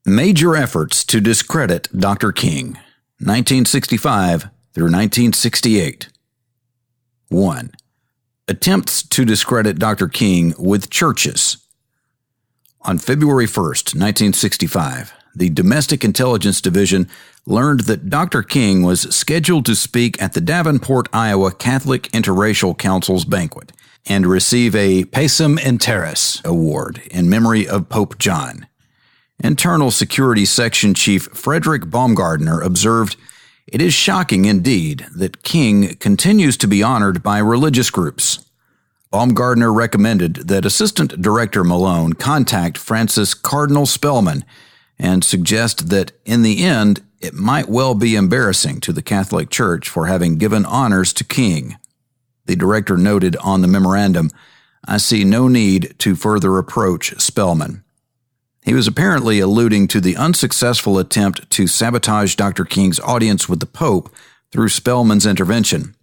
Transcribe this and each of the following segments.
Major efforts to discredit Dr. King, 1965 through 1968. 1. Attempts to discredit Dr. King with churches. On February 1st, 1965, the Domestic Intelligence Division learned that Dr. King was scheduled to speak at the Davenport, Iowa Catholic Interracial Council's banquet and receive a Pacem in Terris award in memory of Pope John. Internal Security Section Chief Frederick Baumgardner observed, "It is shocking indeed that King continues to be honored by religious groups." Baumgardner recommended that Assistant Director Malone contact Francis Cardinal Spellman and suggest that, in the end, it might well be embarrassing to the Catholic Church for having given honors to King. The director noted on the memorandum, "I see no need to further approach Spellman." He was apparently alluding to the unsuccessful attempt to sabotage Dr. King's audience with the Pope through Spellman's intervention.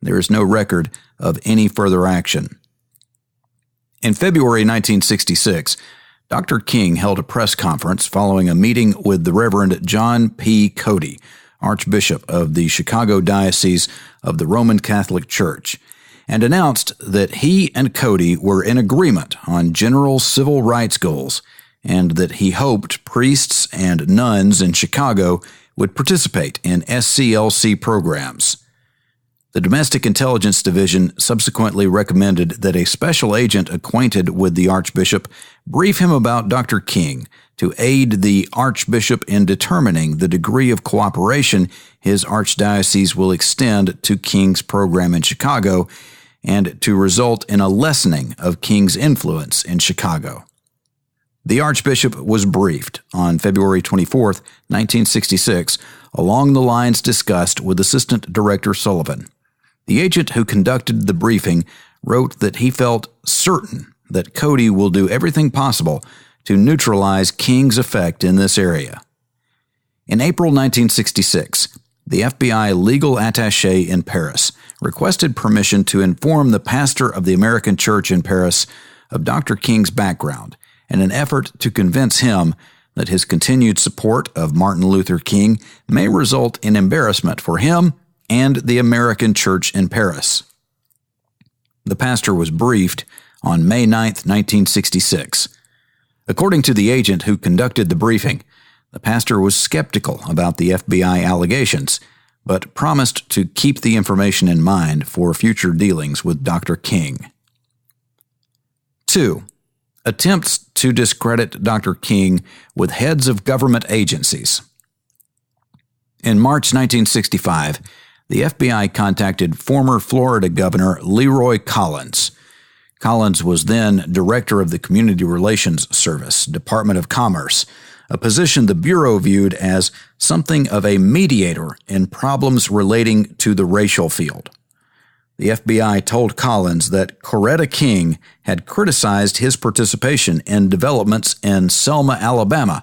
There is no record of any further action. In February 1966, Dr. King held a press conference following a meeting with the Reverend John P. Cody, Archbishop of the Chicago Diocese of the Roman Catholic Church, and announced that he and Cody were in agreement on general civil rights goals and that he hoped priests and nuns in Chicago would participate in SCLC programs. The Domestic Intelligence Division subsequently recommended that a special agent acquainted with the Archbishop brief him about Dr. King to aid the Archbishop in determining the degree of cooperation his archdiocese will extend to King's program in Chicago and to result in a lessening of King's influence in Chicago. The Archbishop was briefed on February 24, 1966, along the lines discussed with Assistant Director Sullivan. The agent who conducted the briefing wrote that he felt certain that Cody will do everything possible to neutralize King's effect in this area. In April 1966, the FBI legal attaché in Paris requested permission to inform the pastor of the American Church in Paris of Dr. King's background in an effort to convince him that his continued support of Martin Luther King may result in embarrassment for him and the American Church in Paris. The pastor was briefed on May 9, 1966. According to the agent who conducted the briefing, the pastor was skeptical about the FBI allegations, but promised to keep the information in mind for future dealings with Dr. King. 2. Attempts to discredit Dr. King with heads of government agencies. In March 1965, the FBI contacted former Florida Governor Leroy Collins. Collins was then director of the Community Relations Service, Department of Commerce, a position the Bureau viewed as something of a mediator in problems relating to the racial field. The FBI told Collins that Coretta King had criticized his participation in developments in Selma, Alabama,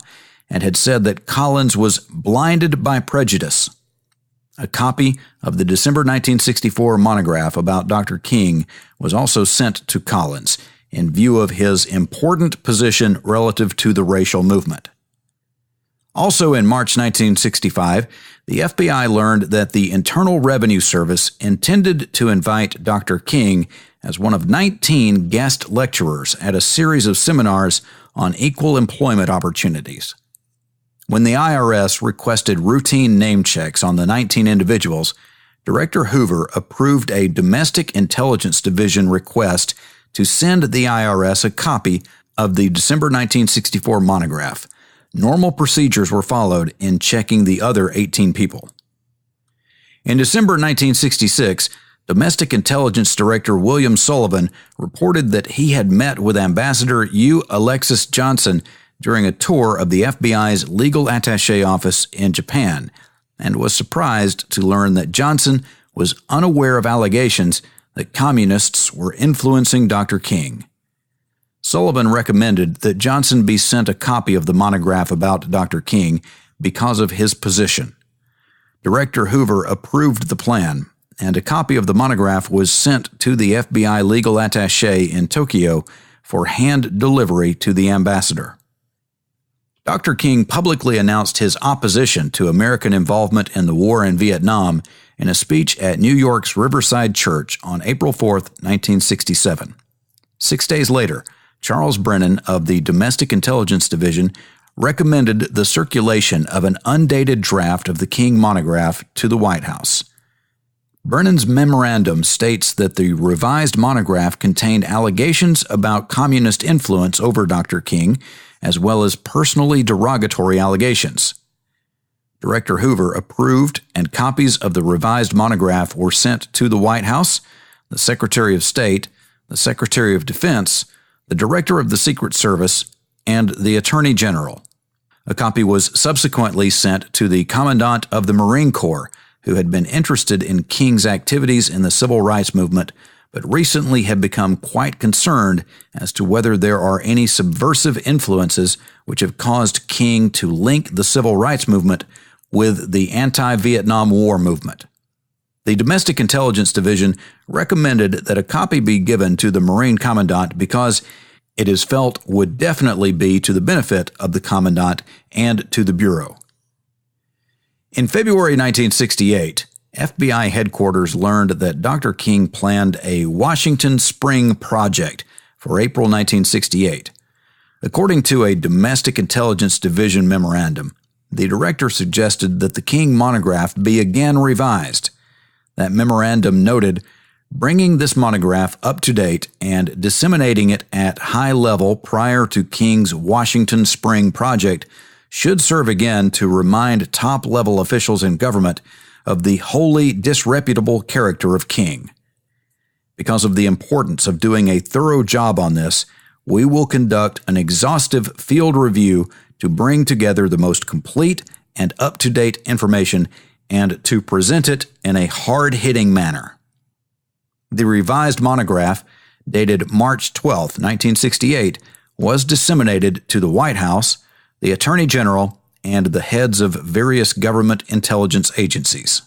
and had said that Collins was blinded by prejudice. A copy of the December 1964 monograph about Dr. King was also sent to Collins in view of his important position relative to the racial movement. Also in March 1965, the FBI learned that the Internal Revenue Service intended to invite Dr. King as one of 19 guest lecturers at a series of seminars on equal employment opportunities. When the IRS requested routine name checks on the 19 individuals, Director Hoover approved a Domestic Intelligence Division request to send the IRS a copy of the December 1964 monograph. Normal procedures were followed in checking the other 18 people. In December 1966, Domestic Intelligence Director William Sullivan reported that he had met with Ambassador U. Alexis Johnson during a tour of the FBI's legal attaché office in Japan, and was surprised to learn that Johnson was unaware of allegations that communists were influencing Dr. King. Sullivan recommended that Johnson be sent a copy of the monograph about Dr. King because of his position. Director Hoover approved the plan, and a copy of the monograph was sent to the FBI legal attaché in Tokyo for hand delivery to the ambassador. Dr. King publicly announced his opposition to American involvement in the war in Vietnam in a speech at New York's Riverside Church on April 4, 1967. 6 days later, Charles Brennan of the Domestic Intelligence Division recommended the circulation of an undated draft of the King monograph to the White House. Brennan's memorandum states that the revised monograph contained allegations about communist influence over Dr. King, as well as personally derogatory allegations. Director Hoover approved, and copies of the revised monograph were sent to the White House, the Secretary of State, the Secretary of Defense, the Director of the Secret Service, and the Attorney General. A copy was subsequently sent to the Commandant of the Marine Corps, who had been interested in King's activities in the civil rights movement, but recently had become quite concerned as to whether there are any subversive influences which have caused King to link the civil rights movement with the anti-Vietnam War movement. The Domestic Intelligence Division recommended that a copy be given to the Marine Commandant because it is felt would definitely be to the benefit of the Commandant and to the Bureau. In February 1968, FBI headquarters learned that Dr. King planned a Washington Spring project for April 1968. According to a Domestic Intelligence Division memorandum, the director suggested that the King monograph be again revised. That memorandum noted, bringing this monograph up to date and disseminating it at high level prior to King's Washington Spring project should serve again to remind top-level officials in government of the wholly disreputable character of King. Because of the importance of doing a thorough job on this, we will conduct an exhaustive field review to bring together the most complete and up-to-date information and to present it in a hard-hitting manner. The revised monograph, dated March 12, 1968, was disseminated to the White House, the Attorney General, and the heads of various government intelligence agencies.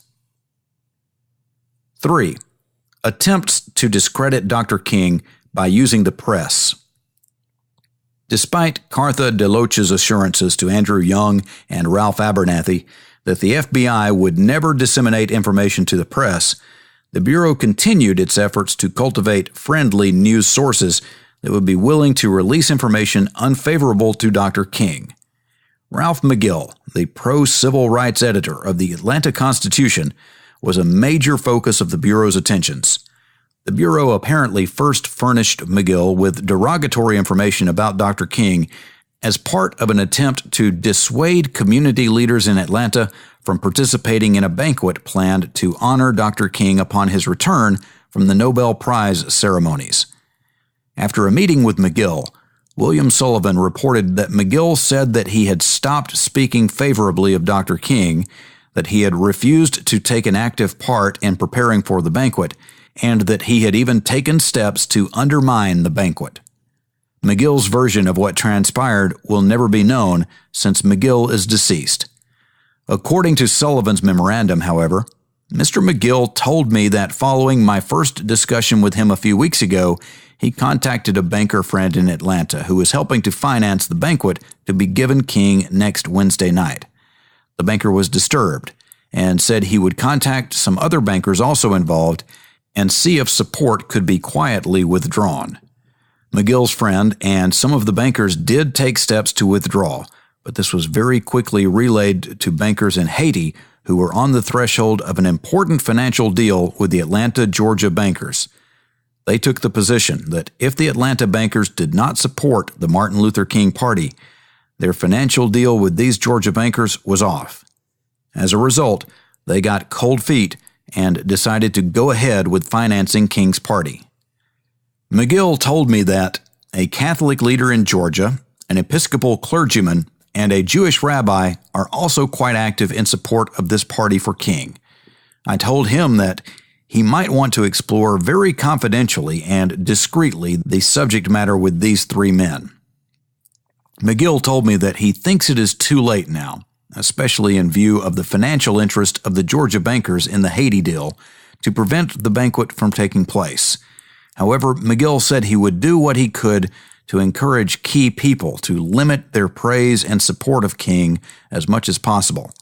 3. Attempts to discredit Dr. King by using the press. Despite Cartha DeLoach's assurances to Andrew Young and Ralph Abernathy that the FBI would never disseminate information to the press, the Bureau continued its efforts to cultivate friendly news sources that would be willing to release information unfavorable to Dr. King. Ralph McGill, the pro-civil rights editor of the Atlanta Constitution, was a major focus of the Bureau's attentions. The Bureau apparently first furnished McGill with derogatory information about Dr. King as part of an attempt to dissuade community leaders in Atlanta from participating in a banquet planned to honor Dr. King upon his return from the Nobel Prize ceremonies. After a meeting with McGill, William Sullivan reported that McGill said that he had stopped speaking favorably of Dr. King, that he had refused to take an active part in preparing for the banquet, and that he had even taken steps to undermine the banquet. McGill's version of what transpired will never be known since McGill is deceased. According to Sullivan's memorandum, however, Mr. McGill told me that following my first discussion with him a few weeks ago, he contacted a banker friend in Atlanta who was helping to finance the banquet to be given King next Wednesday night. The banker was disturbed and said he would contact some other bankers also involved and see if support could be quietly withdrawn. McGill's friend and some of the bankers did take steps to withdraw, but this was very quickly relayed to bankers in Haiti who were on the threshold of an important financial deal with the Atlanta, Georgia bankers. They took the position that if the Atlanta bankers did not support the Martin Luther King Party, their financial deal with these Georgia bankers was off. As a result, they got cold feet and decided to go ahead with financing King's party. McGill told me that a Catholic leader in Georgia, an Episcopal clergyman, and a Jewish rabbi are also quite active in support of this party for King. I told him that he might want to explore very confidentially and discreetly the subject matter with these three men. McGill told me that he thinks it is too late now, especially in view of the financial interest of the Georgia bankers in the Haiti deal, to prevent the banquet from taking place. However, McGill said he would do what he could to encourage key people to limit their praise and support of King as much as possible.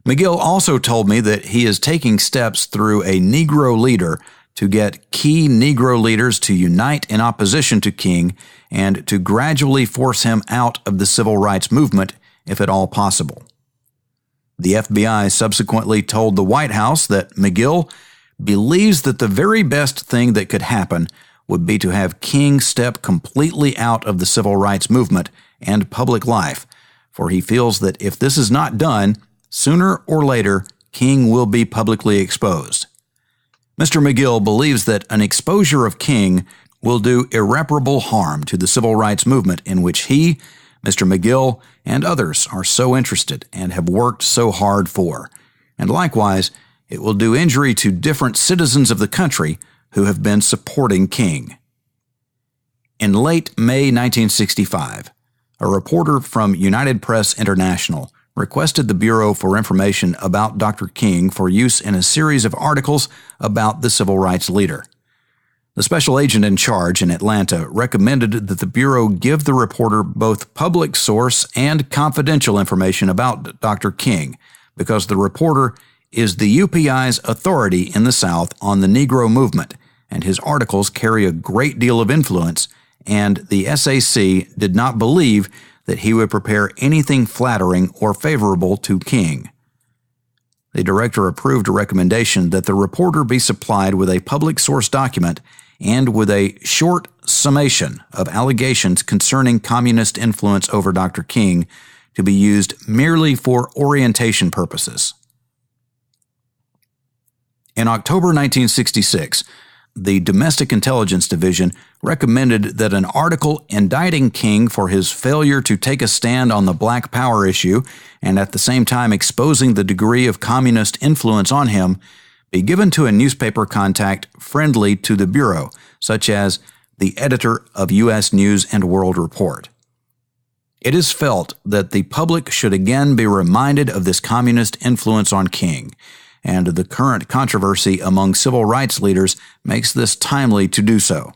McGill also told me that he is taking steps through a Negro leader to get key Negro leaders to unite in opposition to King and to gradually force him out of the civil rights movement if at all possible. The FBI subsequently told the White House that McGill believes that the very best thing that could happen would be to have King step completely out of the civil rights movement and public life, for he feels that if this is not done, sooner or later, King will be publicly exposed. Mr. McGill believes that an exposure of King will do irreparable harm to the civil rights movement in which he, Mr. McGill, and others are so interested and have worked so hard for, and likewise, it will do injury to different citizens of the country who have been supporting King. In late May 1965, a reporter from United Press International requested the Bureau for information about Dr. King for use in a series of articles about the civil rights leader. The special agent in charge in Atlanta recommended that the Bureau give the reporter both public source and confidential information about Dr. King because the reporter is the UPI's authority in the South on the Negro movement, and his articles carry a great deal of influence, and the SAC did not believe that he would prepare anything flattering or favorable to King. The director approved a recommendation that the reporter be supplied with a public source document and with a short summation of allegations concerning communist influence over Dr. King to be used merely for orientation purposes. In October 1966, the Domestic Intelligence Division recommended that an article indicting King for his failure to take a stand on the Black Power issue and at the same time exposing the degree of communist influence on him be given to a newspaper contact friendly to the Bureau, such as the editor of U.S. News and World Report. It is felt that the public should again be reminded of this communist influence on King, and the current controversy among civil rights leaders makes this timely to do so.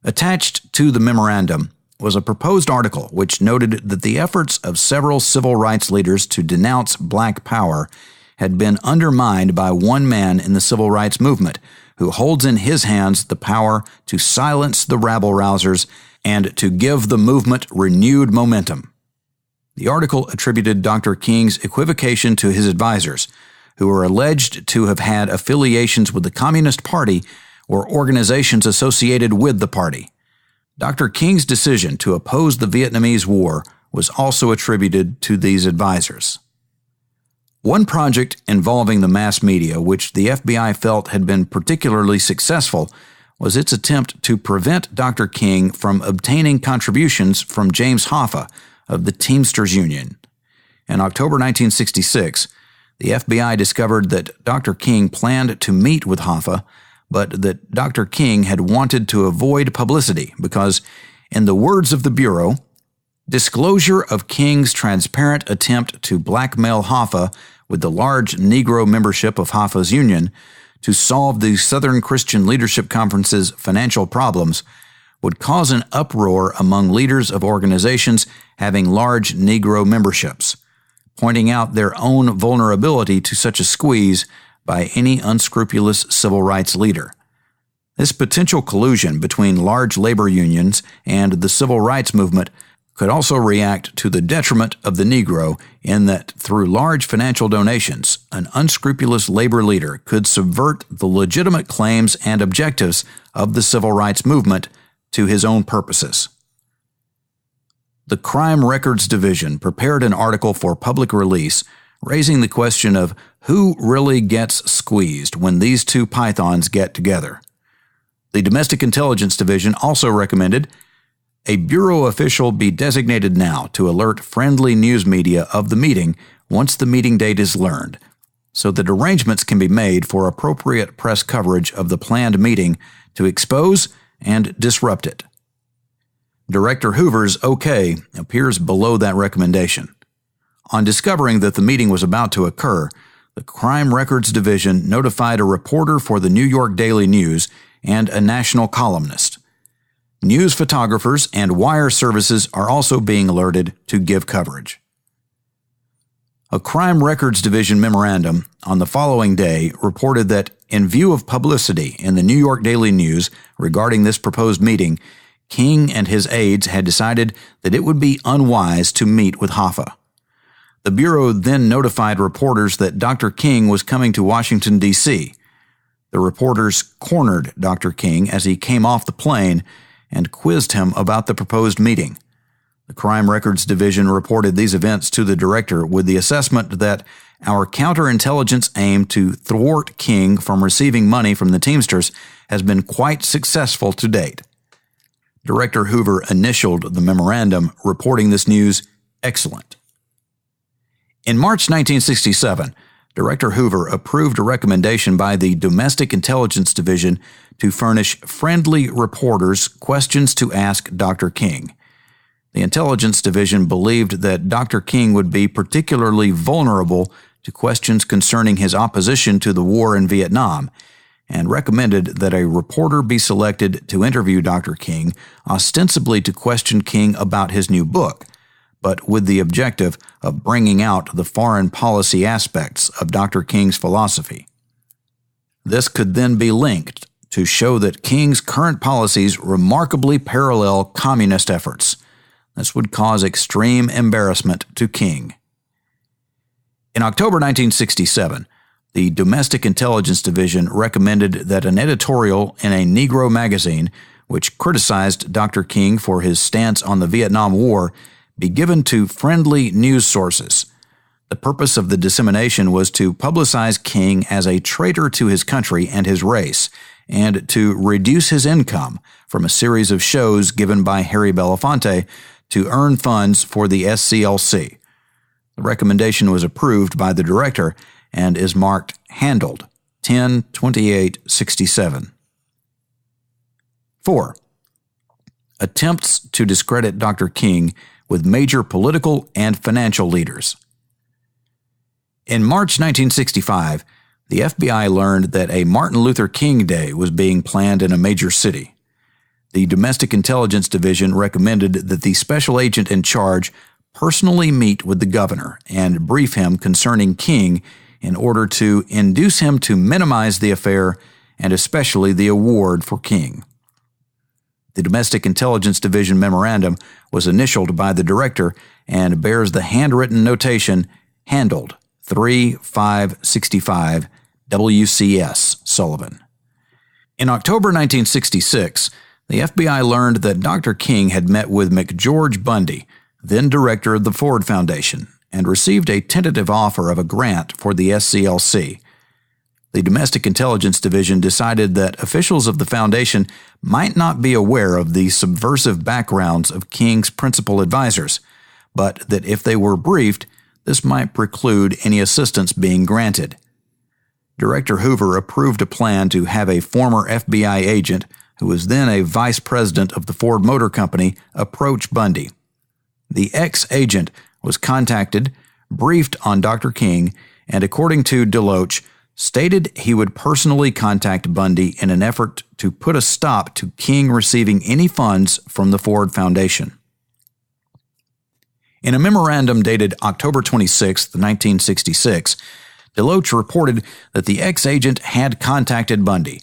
Attached to the memorandum was a proposed article which noted that the efforts of several civil rights leaders to denounce Black Power had been undermined by one man in the civil rights movement who holds in his hands the power to silence the rabble-rousers and to give the movement renewed momentum. The article attributed Dr. King's equivocation to his advisors, who were alleged to have had affiliations with the Communist Party or organizations associated with the party. Dr. King's decision to oppose the Vietnamese War was also attributed to these advisors. One project involving the mass media, which the FBI felt had been particularly successful, was its attempt to prevent Dr. King from obtaining contributions from James Hoffa of the Teamsters Union. In October 1966, the FBI discovered that Dr. King planned to meet with Hoffa, but that Dr. King had wanted to avoid publicity because, in the words of the Bureau, disclosure of King's transparent attempt to blackmail Hoffa with the large Negro membership of Hoffa's union to solve the Southern Christian Leadership Conference's financial problems would cause an uproar among leaders of organizations having large Negro memberships, pointing out their own vulnerability to such a squeeze by any unscrupulous civil rights leader. This potential collusion between large labor unions and the civil rights movement could also react to the detriment of the Negro in that through large financial donations, an unscrupulous labor leader could subvert the legitimate claims and objectives of the civil rights movement to his own purposes. The Crime Records Division prepared an article for public release raising the question of who really gets squeezed when these two pythons get together. The Domestic Intelligence Division also recommended a Bureau official be designated now to alert friendly news media of the meeting once the meeting date is learned, so that arrangements can be made for appropriate press coverage of the planned meeting to expose and disrupt it. Director Hoover's OK appears below that recommendation. On discovering that the meeting was about to occur, the Crime Records Division notified a reporter for the New York Daily News and a national columnist. News photographers and wire services are also being alerted to give coverage. A Crime Records Division memorandum on the following day reported that, in view of publicity in the New York Daily News regarding this proposed meeting, King and his aides had decided that it would be unwise to meet with Hoffa. The Bureau then notified reporters that Dr. King was coming to Washington, D.C. The reporters cornered Dr. King as he came off the plane and quizzed him about the proposed meeting. The Crime Records Division reported these events to the director with the assessment that our counterintelligence aim to thwart King from receiving money from the Teamsters has been quite successful to date. Director Hoover initialed the memorandum reporting this news excellent. In March 1967, Director Hoover approved a recommendation by the Domestic Intelligence Division to furnish friendly reporters questions to ask Dr. King. The Intelligence Division believed that Dr. King would be particularly vulnerable to questions concerning his opposition to the war in Vietnam, and recommended that a reporter be selected to interview Dr. King, ostensibly to question King about his new book, but with the objective of bringing out the foreign policy aspects of Dr. King's philosophy. This could then be linked to show that King's current policies remarkably parallel communist efforts. This would cause extreme embarrassment to King. In October 1967, the Domestic Intelligence Division recommended that an editorial in a Negro magazine, which criticized Dr. King for his stance on the Vietnam War, be given to friendly news sources. The purpose of the dissemination was to publicize King as a traitor to his country and his race, and to reduce his income from a series of shows given by Harry Belafonte to earn funds for the SCLC. The recommendation was approved by the director and is marked Handled 10/28/67. 4. Attempts to discredit Dr. King with major political and financial leaders. In March 1965, the FBI learned that a Martin Luther King Day was being planned in a major city. The Domestic Intelligence Division recommended that the special agent in charge personally meet with the governor and brief him concerning King in order to induce him to minimize the affair and especially the award for King. The Domestic Intelligence Division memorandum was initialed by the director and bears the handwritten notation Handled 3/5/65 WCS Sullivan. In October 1966, the FBI learned that Dr. King had met with McGeorge Bundy, then director of the Ford Foundation, and received a tentative offer of a grant for the SCLC. The Domestic Intelligence Division decided that officials of the foundation might not be aware of the subversive backgrounds of King's principal advisors, but that if they were briefed, this might preclude any assistance being granted. Director Hoover approved a plan to have a former FBI agent, who was then a vice president of the Ford Motor Company, approach Bundy. The ex-agent was contacted, briefed on Dr. King, and according to Deloach, stated he would personally contact Bundy in an effort to put a stop to King receiving any funds from the Ford Foundation. In a memorandum dated October 26, 1966, Deloach reported that the ex-agent had contacted Bundy,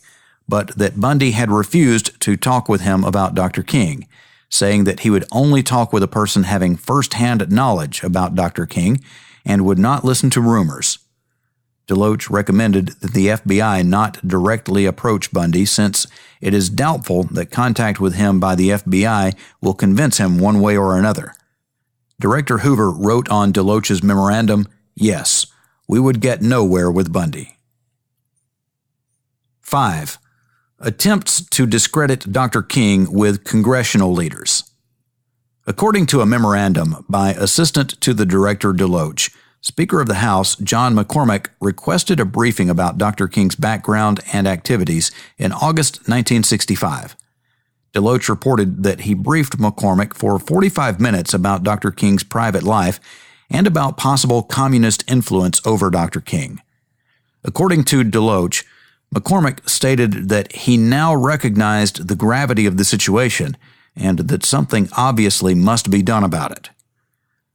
but that Bundy had refused to talk with him about Dr. King, saying that he would only talk with a person having first-hand knowledge about Dr. King and would not listen to rumors. Deloach recommended that the FBI not directly approach Bundy since it is doubtful that contact with him by the FBI will convince him one way or another. Director Hoover wrote on Deloach's memorandum, "Yes, we would get nowhere with Bundy." 5. Attempts to discredit Dr. King with congressional leaders. According to a memorandum by Assistant to the Director Deloach, Speaker of the House John McCormack requested a briefing about Dr. King's background and activities in August 1965. Deloach reported that he briefed McCormack for 45 minutes about Dr. King's private life and about possible communist influence over Dr. King. According to Deloach, McCormack stated that he now recognized the gravity of the situation and that something obviously must be done about it.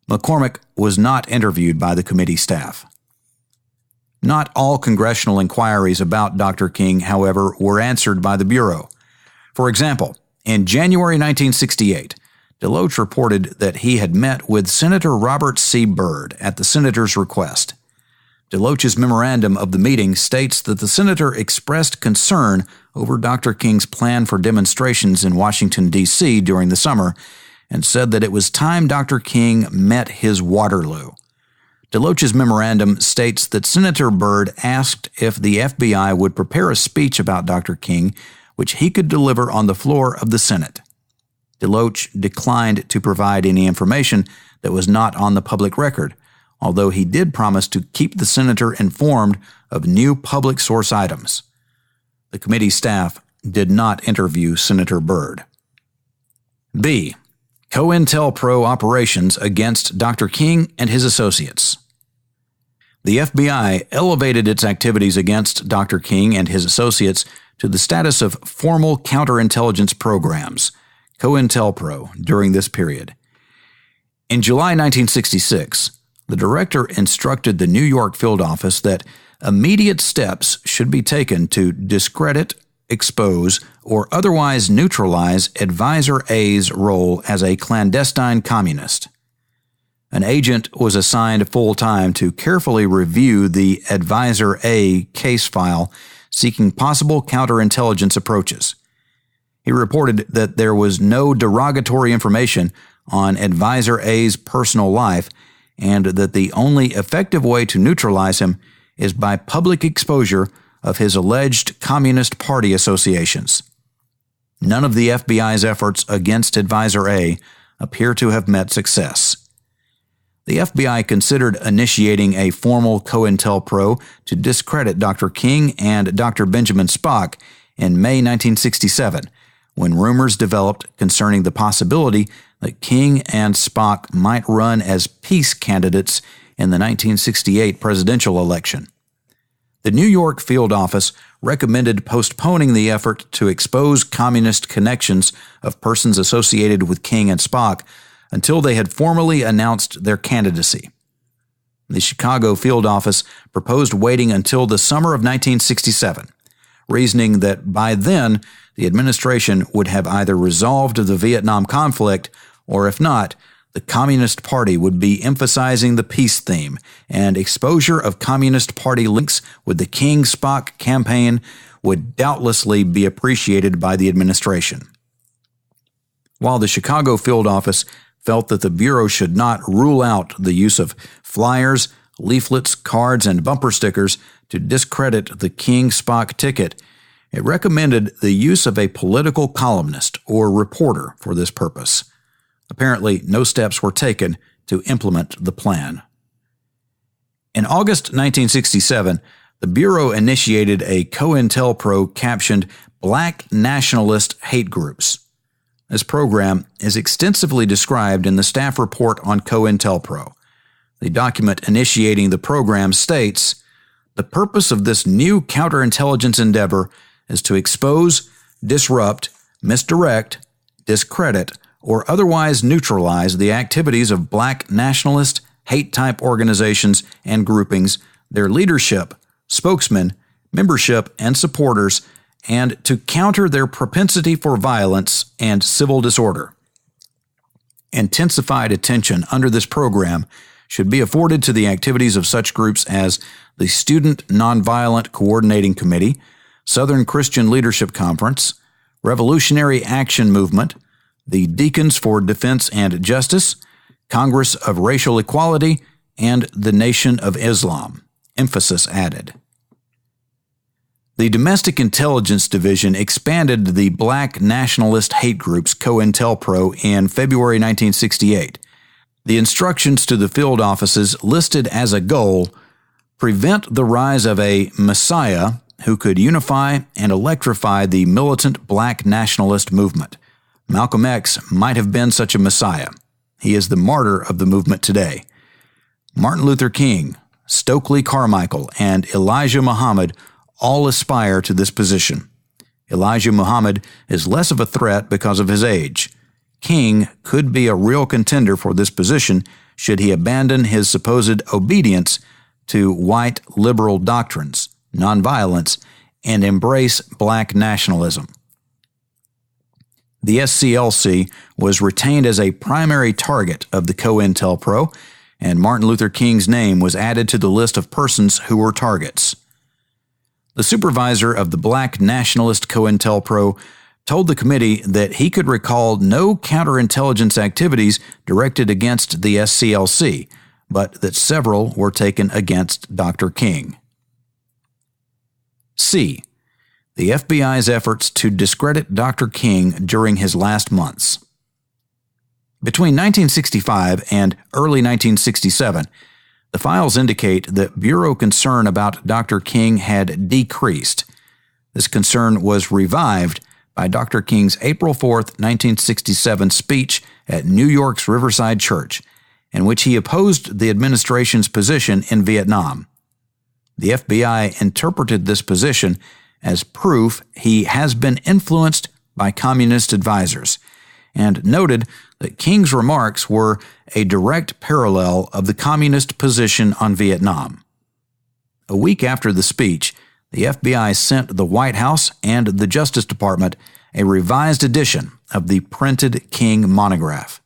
McCormick was not interviewed by the committee staff. Not all congressional inquiries about Dr. King, however, were answered by the Bureau. For example, in January 1968, DeLoach reported that he had met with Senator Robert C. Byrd at the senator's request. DeLoach's memorandum of the meeting states that the senator expressed concern over Dr. King's plan for demonstrations in Washington, D.C. during the summer and said that it was time Dr. King met his Waterloo. DeLoach's memorandum states that Senator Byrd asked if the FBI would prepare a speech about Dr. King, which he could deliver on the floor of the Senate. DeLoach declined to provide any information that was not on the public record, although he did promise to keep the senator informed of new public source items. The committee staff did not interview Senator Byrd. B. COINTELPRO operations against Dr. King and his associates. The FBI elevated its activities against Dr. King and his associates to the status of formal counterintelligence programs, COINTELPRO, during this period. In July 1966, the director instructed the New York field office that immediate steps should be taken to discredit, expose, or otherwise neutralize Advisor A's role as a clandestine communist. An agent was assigned full-time to carefully review the Advisor A case file seeking possible counterintelligence approaches. He reported that there was no derogatory information on Advisor A's personal life and that the only effective way to neutralize him is by public exposure of his alleged Communist Party associations. None of the FBI's efforts against Advisor A appear to have met success. The FBI considered initiating a formal COINTELPRO to discredit Dr. King and Dr. Benjamin Spock in May 1967, when rumors developed concerning the possibility that King and Spock might run as peace candidates in the 1968 presidential election. The New York field office recommended postponing the effort to expose communist connections of persons associated with King and Spock until they had formally announced their candidacy. The Chicago field office proposed waiting until the summer of 1967, reasoning that by then the administration would have either resolved the Vietnam conflict or, if not, the Communist Party would be emphasizing the peace theme, and exposure of Communist Party links with the King-Spock campaign would doubtlessly be appreciated by the administration. While the Chicago field office felt that the Bureau should not rule out the use of flyers, leaflets, cards, and bumper stickers to discredit the King-Spock ticket, it recommended the use of a political columnist or reporter for this purpose. Apparently, no steps were taken to implement the plan. In August 1967, the Bureau initiated a COINTELPRO captioned Black Nationalist Hate Groups. This program is extensively described in the staff report on COINTELPRO. The document initiating the program states, "The purpose of this new counterintelligence endeavor is to expose, disrupt, misdirect, discredit, or otherwise neutralize the activities of black nationalist, hate-type organizations and groupings, their leadership, spokesmen, membership, and supporters, and to counter their propensity for violence and civil disorder. Intensified attention under this program should be afforded to the activities of such groups as the Student Nonviolent Coordinating Committee, Southern Christian Leadership Conference, Revolutionary Action Movement, the Deacons for Defense and Justice, Congress of Racial Equality, and the Nation of Islam." Emphasis added. The Domestic Intelligence Division expanded the Black Nationalist Hate Groups COINTELPRO in February 1968. The instructions to the field offices listed as a goal, prevent the rise of a messiah who could unify and electrify the militant black nationalist movement. Malcolm X might have been such a messiah. He is the martyr of the movement today. Martin Luther King, Stokely Carmichael, and Elijah Muhammad all aspire to this position. Elijah Muhammad is less of a threat because of his age. King could be a real contender for this position should he abandon his supposed obedience to white liberal doctrines, nonviolence, and embrace black nationalism. The SCLC was retained as a primary target of the COINTELPRO, and Martin Luther King's name was added to the list of persons who were targets. The supervisor of the black nationalist COINTELPRO told the committee that he could recall no counterintelligence activities directed against the SCLC, but that several were taken against Dr. King. C. The FBI's efforts to discredit Dr. King during his last months. Between 1965 and early 1967, the files indicate that Bureau concern about Dr. King had decreased. This concern was revived by Dr. King's April 4, 1967 speech at New York's Riverside Church, in which he opposed the administration's position in Vietnam. The FBI interpreted this position as proof he has been influenced by communist advisors, and noted that King's remarks were a direct parallel of the communist position on Vietnam. A week after the speech, the FBI sent the White House and the Justice Department a revised edition of the printed King monograph.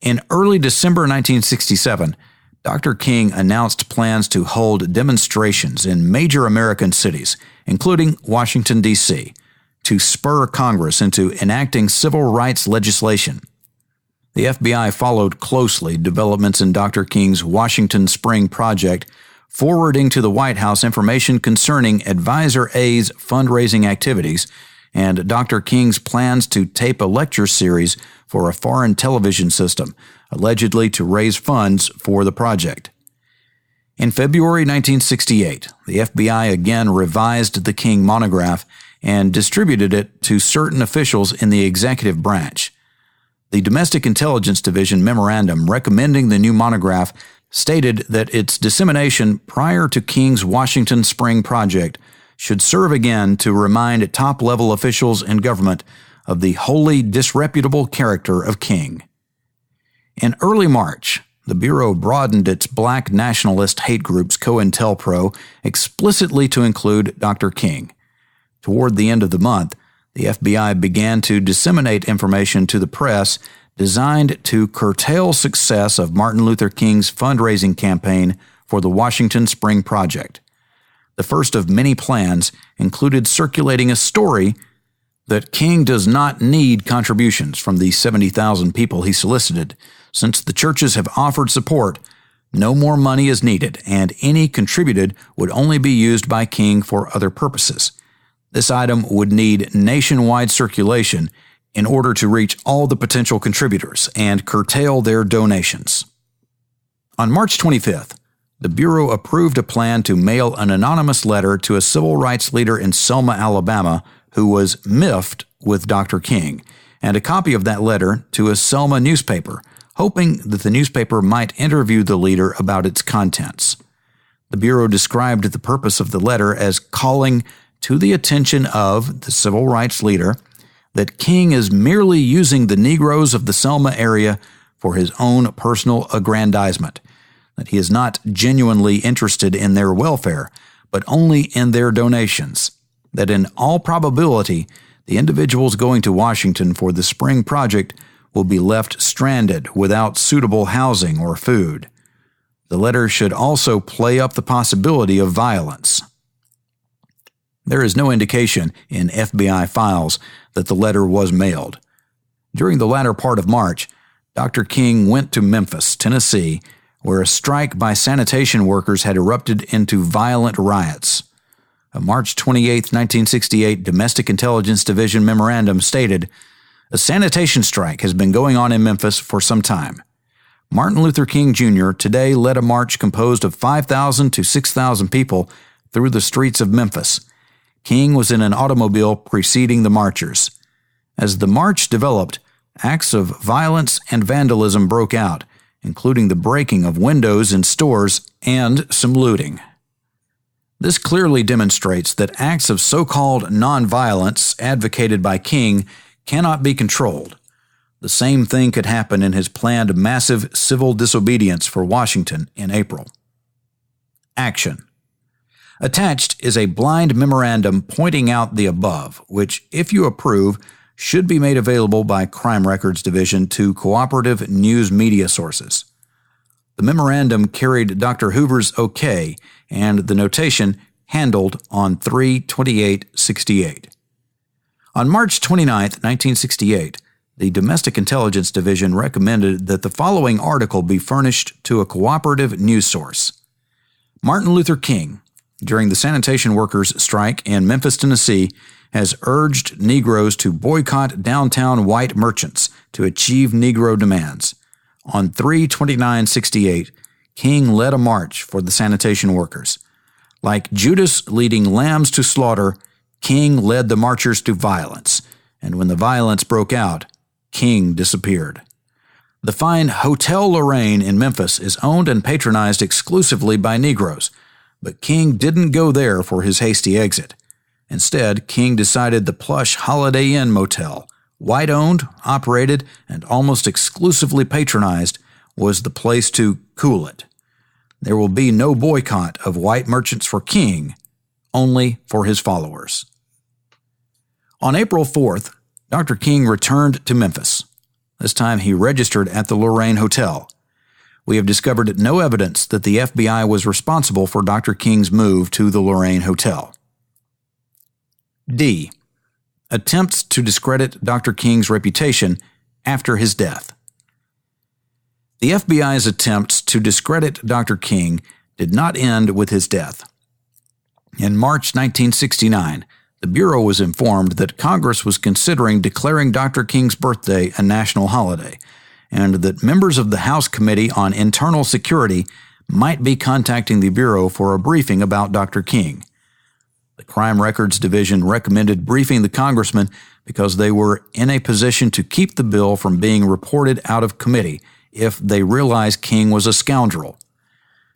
In early December 1967, Dr. King announced plans to hold demonstrations in major American cities, including Washington, D.C., to spur Congress into enacting civil rights legislation. The FBI followed closely developments in Dr. King's Washington Spring Project, forwarding to the White House information concerning Advisor A's fundraising activities and Dr. King's plans to tape a lecture series for a foreign television system, allegedly to raise funds for the project. In February 1968, the FBI again revised the King monograph and distributed it to certain officials in the executive branch. The Domestic Intelligence Division memorandum recommending the new monograph stated that its dissemination prior to King's Washington Spring Project should serve again to remind top-level officials in government of the wholly disreputable character of King. In early March, the Bureau broadened its black nationalist hate group's COINTELPRO explicitly to include Dr. King. Toward the end of the month, the FBI began to disseminate information to the press designed to curtail success of Martin Luther King's fundraising campaign for the Washington Spring Project. The first of many plans included circulating a story that King does not need contributions from the 70,000 people he solicited. Since the churches have offered support, no more money is needed, and any contributed would only be used by King for other purposes. This item would need nationwide circulation in order to reach all the potential contributors and curtail their donations. On March 25th, the Bureau approved a plan to mail an anonymous letter to a civil rights leader in Selma, Alabama, who was miffed with Dr. King, and a copy of that letter to a Selma newspaper, hoping that the newspaper might interview the leader about its contents. The Bureau described the purpose of the letter as calling to the attention of the civil rights leader that King is merely using the Negroes of the Selma area for his own personal aggrandizement, that he is not genuinely interested in their welfare, but only in their donations, that in all probability, the individuals going to Washington for the Spring Project will be left stranded without suitable housing or food. The letter should also play up the possibility of violence. There is no indication in FBI files that the letter was mailed. During the latter part of March, Dr. King went to Memphis, Tennessee, where a strike by sanitation workers had erupted into violent riots. A March 28, 1968 Domestic Intelligence Division memorandum stated, "A sanitation strike has been going on in Memphis for some time. Martin Luther King Jr. today led a march composed of 5,000 to 6,000 people through the streets of Memphis. King was in an automobile preceding the marchers. As the march developed, acts of violence and vandalism broke out, including the breaking of windows in stores and some looting." This clearly demonstrates that acts of so-called nonviolence advocated by King cannot be controlled. The same thing could happen in his planned massive civil disobedience for Washington in April. Action. Attached is a blind memorandum pointing out the above, which, if you approve, should be made available by Crime Records Division to cooperative news media sources. The memorandum carried Dr. Hoover's OK and the notation handled on 3/28/68. On March 29, 1968, the Domestic Intelligence Division recommended that the following article be furnished to a cooperative news source. Martin Luther King, during the sanitation workers' strike in Memphis, Tennessee, has urged Negroes to boycott downtown white merchants to achieve Negro demands. On 3/29/68, King led a march for the sanitation workers. Like Judas leading lambs to slaughter, King led the marchers to violence, and when the violence broke out, King disappeared. The fine Hotel Lorraine in Memphis is owned and patronized exclusively by Negroes, but King didn't go there for his hasty exit. Instead, King decided the plush Holiday Inn Motel, white-owned, operated, and almost exclusively patronized, was the place to cool it. There will be no boycott of white merchants for King, only for his followers. On April 4th, Dr. King returned to Memphis. This time he registered at the Lorraine Hotel. We have discovered no evidence that the FBI was responsible for Dr. King's move to the Lorraine Hotel. D. Attempts to discredit Dr. King's reputation after his death. The FBI's attempts to discredit Dr. King did not end with his death. In March 1969, the Bureau was informed that Congress was considering declaring Dr. King's birthday a national holiday, and that members of the House Committee on Internal Security might be contacting the Bureau for a briefing about Dr. King. The Crime Records Division recommended briefing the congressman because they were in a position to keep the bill from being reported out of committee if they realized King was a scoundrel.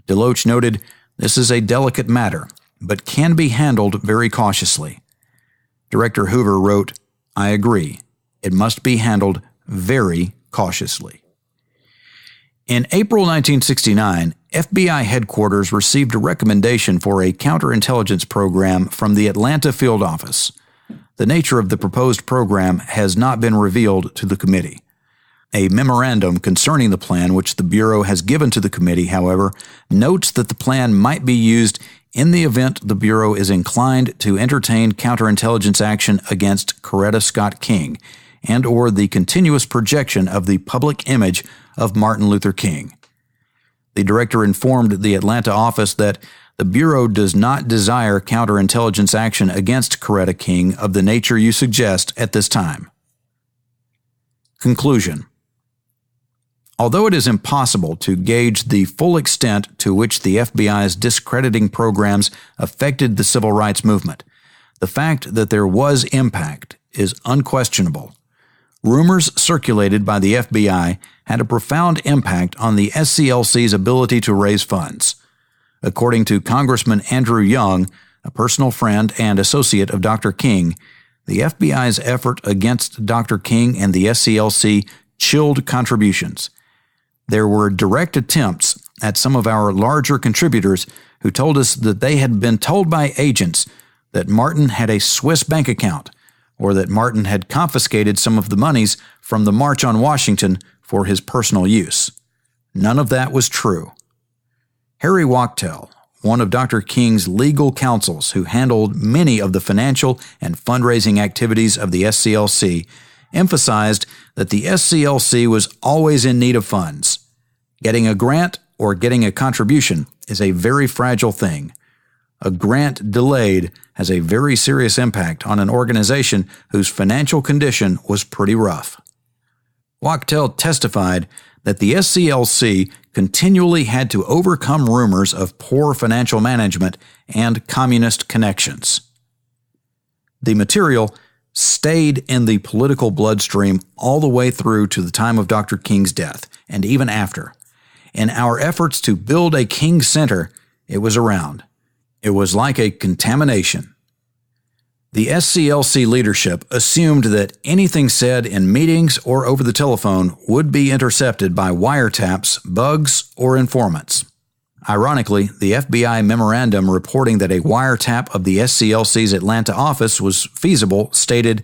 DeLoach noted, "This is a delicate matter, but can be handled very cautiously." Director Hoover wrote, "I agree. It must be handled very cautiously." In April 1969, FBI headquarters received a recommendation for a counterintelligence program from the Atlanta field office. The nature of the proposed program has not been revealed to the committee. A memorandum concerning the plan which the Bureau has given to the committee, however, notes that the plan might be used in the event the Bureau is inclined to entertain counterintelligence action against Coretta Scott King and or the continuous projection of the public image of Martin Luther King. The director informed the Atlanta office that the Bureau does not desire counterintelligence action against Coretta King of the nature you suggest at this time. Conclusion. Although it is impossible to gauge the full extent to which the FBI's discrediting programs affected the civil rights movement, the fact that there was impact is unquestionable. Rumors circulated by the FBI had a profound impact on the SCLC's ability to raise funds. According to Congressman Andrew Young, a personal friend and associate of Dr. King, the FBI's effort against Dr. King and the SCLC chilled contributions. There were direct attempts at some of our larger contributors who told us that they had been told by agents that Martin had a Swiss bank account or that Martin had confiscated some of the monies from the March on Washington for his personal use. None of that was true. Harry Wachtel, one of Dr. King's legal counsels who handled many of the financial and fundraising activities of the SCLC, emphasized that the SCLC was always in need of funds. Getting a grant or getting a contribution is a very fragile thing. A grant delayed has a very serious impact on an organization whose financial condition was pretty rough. Wachtel testified that the SCLC continually had to overcome rumors of poor financial management and communist connections. The material stayed in the political bloodstream all the way through to the time of Dr. King's death, and even after. In our efforts to build a King Center, it was around. It was like a contamination. The SCLC leadership assumed that anything said in meetings or over the telephone would be intercepted by wiretaps, bugs, or informants. Ironically, the FBI memorandum reporting that a wiretap of the SCLC's Atlanta office was feasible stated,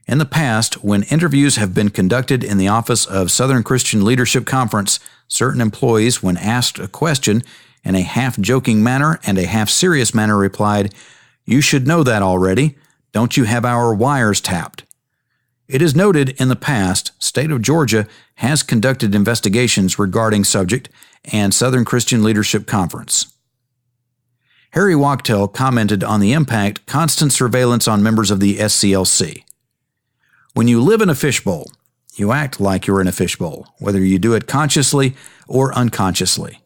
"In the past, when interviews have been conducted in the office of Southern Christian Leadership Conference, certain employees, when asked a question in a half-joking manner and a half-serious manner, replied, 'You should know that already. Don't you have our wires tapped?' It is noted in the past, State of Georgia has conducted investigations regarding subject and Southern Christian Leadership Conference." Harry Wachtel commented on the impact constant surveillance on members of the SCLC. "When you live in a fishbowl, you act like you're in a fishbowl, whether you do it consciously or unconsciously.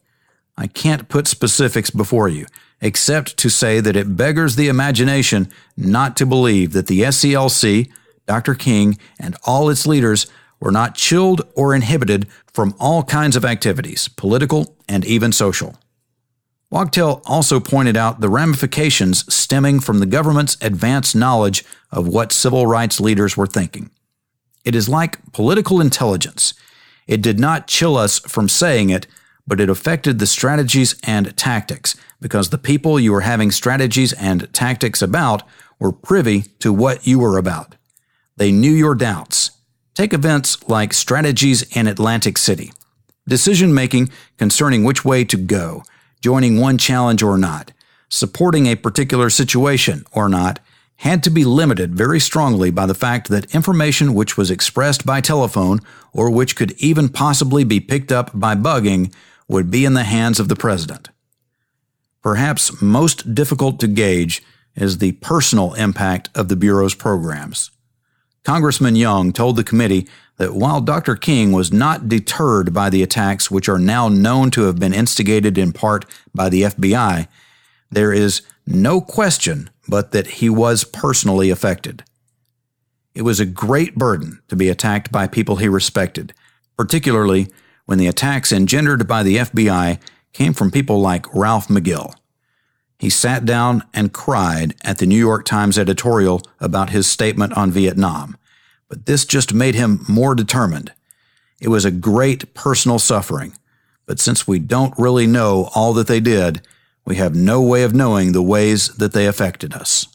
I can't put specifics before you, except to say that it beggars the imagination not to believe that the SCLC, Dr. King, and all its leaders were not chilled or inhibited from all kinds of activities, political and even social." Wachtel also pointed out the ramifications stemming from the government's advanced knowledge of what civil rights leaders were thinking. "It is like political intelligence. It did not chill us from saying it, but it affected the strategies and tactics, because the people you were having strategies and tactics about were privy to what you were about. They knew your doubts. Take events like strategies in Atlantic City. Decision-making concerning which way to go, joining one challenge or not, supporting a particular situation or not, had to be limited very strongly by the fact that information which was expressed by telephone, or which could even possibly be picked up by bugging, would be in the hands of the president." Perhaps most difficult to gauge is the personal impact of the Bureau's programs. Congressman Young told the committee that while Dr. King was not deterred by the attacks which are now known to have been instigated in part by the FBI, there is no question but that he was personally affected. "It was a great burden to be attacked by people he respected, particularly when the attacks engendered by the FBI came from people like Ralph McGill. He sat down and cried at the New York Times editorial about his statement on Vietnam, but this just made him more determined. It was a great personal suffering, but since we don't really know all that they did, we have no way of knowing the ways that they affected us."